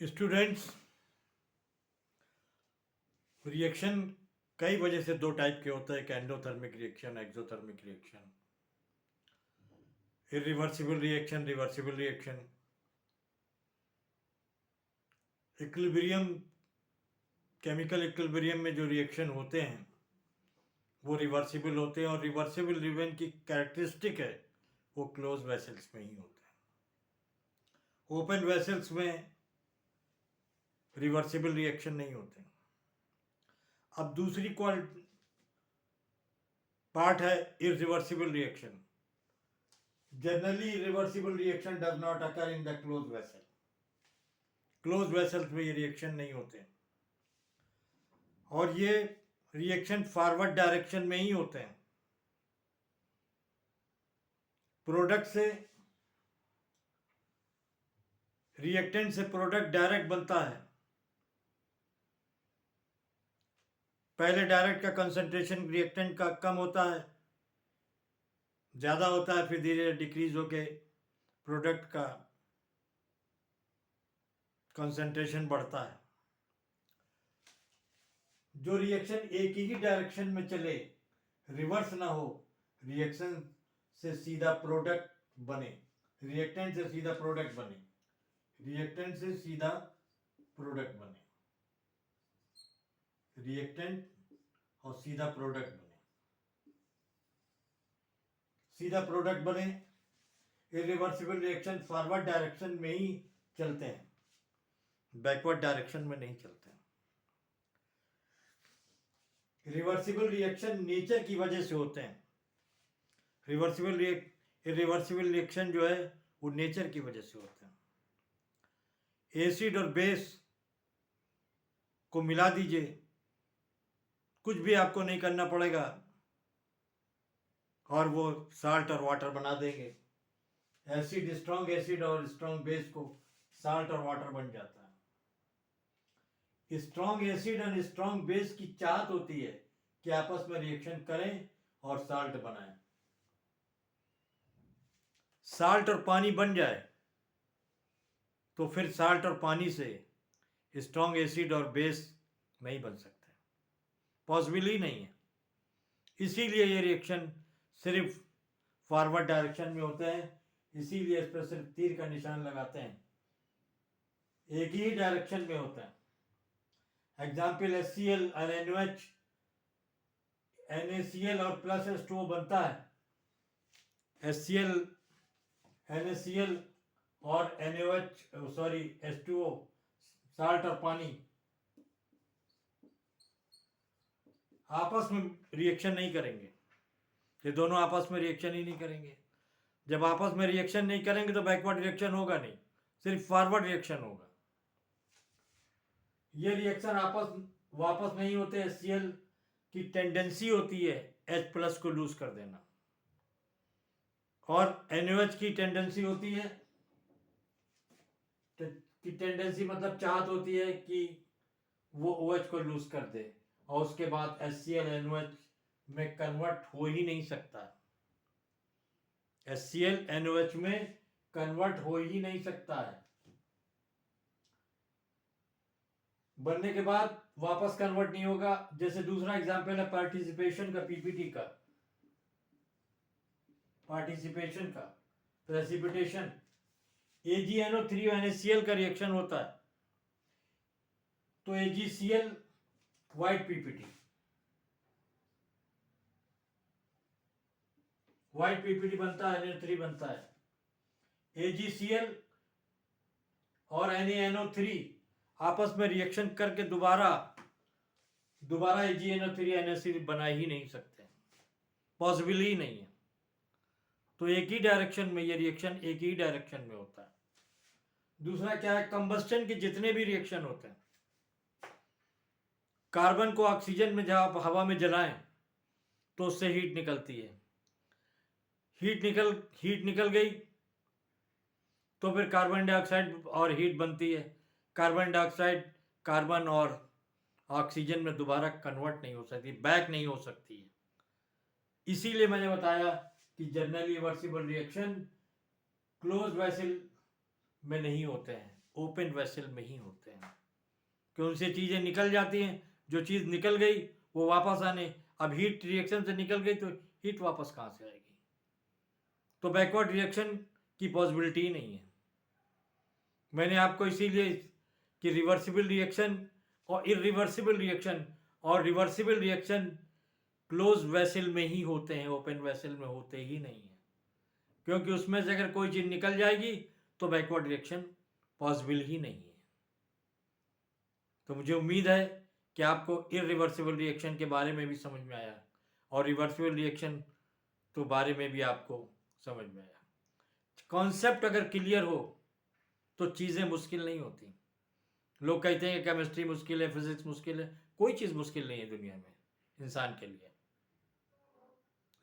Students, reaction कई वजह से दो टाइप के होते हैं। एक endothermic reaction, exothermic reaction. Irreversible reaction, reversible reaction. Equilibrium, chemical equilibrium में जो रिएक्शन होते हैं वो रिवर्सिबल होते हैं, और रिवर्सिबल रिएक्शन की कैरेक्टरिस्टिक है वो क्लोज वेसल्स में ही होते हैं। ओपन वेसल्स में रिवर्सिबल रिएक्शन नहीं होते। अब दूसरी पार्ट है irreversible reaction. Generally irreversible reaction does not occur in the close vessel. Close vessels में ये रिएक्शन नहीं होते, और ये रिएक्शन फॉरवर्ड डायरेक्शन में ही होते हैं। प्रोडक्ट से, रिएक्टेंट से प्रोडक्ट डायरेक्ट बनता है। पहले डायरेक्ट का कंसंट्रेशन रिएक्टेंट का कम होता है, ज़्यादा होता है, फिर धीरे धीरे डिक्रीज होके प्रोडक्ट का कंसंट्रेशन बढ़ता है। जो रिएक्शन एक ही डायरेक्शन में चले, रिवर्स ना हो, रिएक्शन से सीधा प्रोडक्ट बने, रिएक्टेंट से सीधा प्रोडक्ट बने, रिएक्टेंट से सीधा प्रोडक्ट बने, रिएक्टेंट और सीधा प्रोडक्ट बने, सीधा प्रोडक्ट बने। इरिवर्सिबल रिएक्शन फॉरवर्ड डायरेक्शन में ही चलते हैं, बैकवर्ड डायरेक्शन में नहीं चलते हैं। रिवर्सिबल रिएक्शन नेचर की वजह से होते हैं। इरिवर्सिबल रिएक्शन जो है वो नेचर की वजह से होते हैं। एसिड और बेस को मिला दीजिए, कुछ भी आपको नहीं करना पड़ेगा, और वो साल्ट और वाटर बना देंगे। एसिड, स्ट्रॉन्ग एसिड और स्ट्रॉन्ग बेस को साल्ट और वाटर बन जाता है। स्ट्रॉन्ग एसिड और स्ट्रॉन्ग बेस की चाहत होती है कि आपस में रिएक्शन करें और साल्ट बनाएं। साल्ट और पानी बन जाए तो फिर साल्ट और पानी से स्ट्रॉन्ग एसिड और बेस नहीं बन सकते, पॉसिबल ही नहीं है। इसीलिए ये रिएक्शन सिर्फ फॉरवर्ड डायरेक्शन में होते हैं, इसीलिए इस पर सिर्फ तीर का निशान लगाते हैं, एक ही डायरेक्शन में होता है। एग्जाम्पल HCl और NaOH, NaCl और प्लस H2O बनता है। HCl, NaCl और NaOH, H2O, साल्ट और पानी आपस में रिएक्शन नहीं करेंगे। ये दोनों आपस में रिएक्शन ही नहीं करेंगे। जब आपस में रिएक्शन नहीं करेंगे तो बैकवर्ड रिएक्शन होगा नहीं, सिर्फ फॉरवर्ड रिएक्शन होगा। ये रिएक्शन वापस नहीं होते। HCl की टेंडेंसी होती है H+ को लूज कर देना, और NaOH की टेंडेंसी होती है, मतलब चाहत होती है कि वो OH को लूज कर दे, और उसके बाद HCl NaOH में कन्वर्ट हो ही नहीं सकता। HCl NaOH में कन्वर्ट हो ही नहीं सकता है। बनने के बाद वापस कन्वर्ट नहीं होगा। जैसे दूसरा एग्जांपल है पार्टिसिपेशन का, पीपीटी का, पार्टिसिपेशन का, प्रेसिपिटेशन। AgNO3 और NaCl का रिएक्शन होता है तो AgCl व्हाइट पीपीटी, बनता है, NO3 बनता है। AgCl और NaNO3 आपस में रिएक्शन करके दोबारा AgNO3 NaCl बना ही नहीं सकते, पॉसिबल ही नहीं है। तो एक ही डायरेक्शन में ये रिएक्शन एक ही डायरेक्शन में होता है। दूसरा क्या है, कंबस्टन के जितने भी रिएक्शन होते हैं, कार्बन को ऑक्सीजन में जब आप हवा में जलाएं तो उससे हीट निकलती है। हीट निकल गई तो फिर कार्बन डाइऑक्साइड और हीट बनती है। कार्बन डाइऑक्साइड कार्बन और ऑक्सीजन में दोबारा कन्वर्ट नहीं हो सकती, बैक नहीं हो सकती है। इसीलिए मैंने बताया कि generally reversible reaction close vessel में नहीं होते हैं, ओपन वेसल में ही होते हैं, कि उनसे चीज़ें निकल जाती हैं, जो चीज़ निकल गई वो वापस आने, अब हीट रिएक्शन से निकल गई तो हीट वापस कहाँ से आएगी? तो बैकवर्ड रिएक्शन की पॉसिबिलिटी ही नहीं है। मैंने आपको इसीलिए कि रिवर्सिबल रिएक्शन और इरिवर्सिबल रिएक्शन, और रिवर्सिबल रिएक्शन क्लोज वेसल में ही होते हैं, ओपन वेसल में होते ही नहीं है, क्योंकि उसमें से अगर कोई चीज़ निकल जाएगी तो बैकवर्ड रिएक्शन पॉसिबल ही नहीं है। तो मुझे उम्मीद है कि आपको इरिवर्सिबल रिएक्शन के बारे में भी समझ में आया, और रिवर्सिबल रिएक्शन तो बारे में भी आपको समझ में आया। कॉन्सेप्ट अगर क्लियर हो तो चीज़ें मुश्किल नहीं होती। लोग कहते हैं कि केमिस्ट्री मुश्किल है, फिजिक्स मुश्किल है, कोई चीज़ मुश्किल नहीं है दुनिया में इंसान के लिए,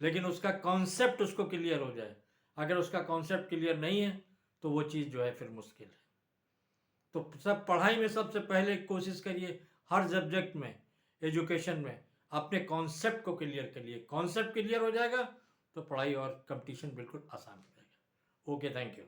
लेकिन उसका कॉन्सेप्ट उसको क्लियर हो जाए। अगर उसका कॉन्सेप्ट क्लियर नहीं है तो वो चीज़ जो है फिर मुश्किल है। तो सब पढ़ाई में सबसे पहले कोशिश करिए, हर सब्जेक्ट में, एजुकेशन में, अपने कॉन्सेप्ट को क्लियर करिए। कॉन्सेप्ट क्लियर हो जाएगा तो पढ़ाई और कंपटीशन बिल्कुल आसान हो जाएगा। Okay, thank you.